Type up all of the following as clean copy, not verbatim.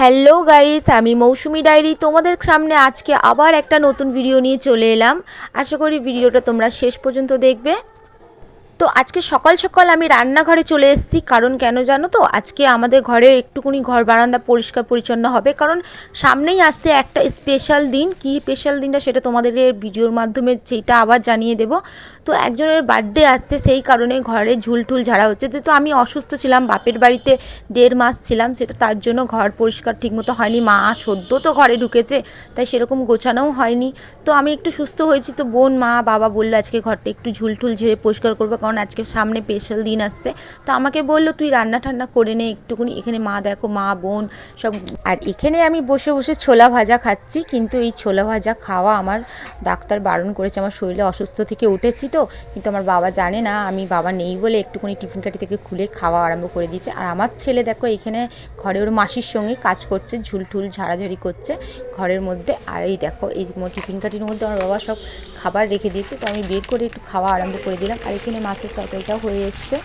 Hello guys, আমি মৌসুমি diary তোমাদের সামনে আজকে আবার একটা নতুন ভিডিও নিয়ে চলে এলাম। আশা করি ভিডিওটা তোমরা শেষ পর্যন্ত দেখবে। তো আজকে সকাল সকাল আমি রান্নাঘরে চলে এসেছি, কারণ কেন জানো তো, আজকে আমাদের ঘরের একটুকুনি ঘর বারান্দা পরিষ্কার পরিচ্ছন্ন হবে, কারণ সামনেই আসছে একটা স্পেশাল দিন। কি স্পেশাল দিনটা সেটা তোমাদের ভিডিওর মাধ্যমে সেইটা আবার জানিয়ে দেব। তো একজনের বার্থডে আসছে, সেই কারণে ঘরে ঝুলটুল ঝাড়া হচ্ছে। তো আমি অসুস্থ ছিলাম, বাপের বাড়িতে 1.5 মাস ছিলাম, সেটা তার জন্য ঘর পরিষ্কার ঠিকমতো হয়নি। মা সদ্য তো ঘরে ঢুকেছে, তাই সেরকম গোছানোও হয়নি। তো আমি একটু সুস্থ হয়েছি, তো বোন মা বাবা বললো আজকে ঘরটা একটু ঝুলটুল ঝেড়ে পরিষ্কার করবো, কারণ আজকে সামনে স্পেশাল দিন আসছে। তো আমাকে বললো তুই রান্না ঠান্না করে নে একটুকুনি। এখানে মা দেখো, মা বোন সব। আর এখানে আমি বসে বসে ছোলা ভাজা খাচ্ছি, কিন্তু এই ছোলা ভাজা খাওয়া আমার ডাক্তার বারণ করেছে, আমার শরীরে অসুস্থ থেকে উঠেছি তো। কিন্তু আমার বাবা জানে না, আমি বাবা নেই বলে একটুকুনি টিফিন কাঠি থেকে খুলে খাওয়া আরম্ভ করে দিয়েছে। আর আমার ছেলে দেখো এখানে ঘরে ওর মাসির সঙ্গে কাজ করছে, ঝুলটুল ঝাড়াঝাড়ি করছে ঘরের মধ্যে। আর এই দেখো এই টিফিন কাঠির মধ্যে আমার বাবা সব খাবার রেখে দিয়েছে, তো আমি বের করে একটু খাওয়া আরম্ভ করে দিলাম। আর এখানে মাছের তরকারিটাও হয়ে এসছে।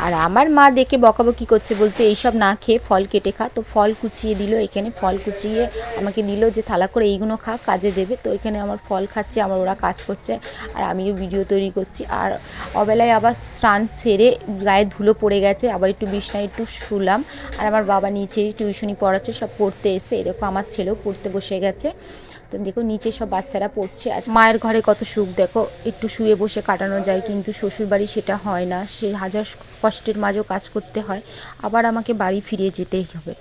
আর আমার মা দেখে বকাবকি করছে, বলছে এইসব না খেয়ে ফল কেটে খা। তো ফল কুচিয়ে দিল, এখানে ফল কুচিয়ে আমাকে দিল যে থালা করে এইগুলো খা, কাজে দেবে। তো এখানে আমার ফল খাচ্ছে, আমার ওরা কাজ করছে, আর আমিও ভিডিও তৈরি করছি। আর অবেলায় আবার স্নান সেরে গায়ে ধুলো পড়ে গেছে, আবার একটু বিছনায় একটু শুলাম। আর আমার বাবা নিচে টিউশনি পড়াচ্ছে, সব পড়তে এসে এরকম আমার ছেলেও পড়তে বসে গেছে। তো দেখো নিচে সব বাচ্চারা পড়ছে। আজ মায়ের ঘরে কত সুখ, দেখো একটু শুয়ে বসে কাটানো যায়, কিন্তু শ্বশুরবাড়ি সেটা হয় না। সে হাজার কষ্টের মাঝেও কাজ করতে হয়, আবার আমাকে বাড়ি ফিরে যেতেই হবে।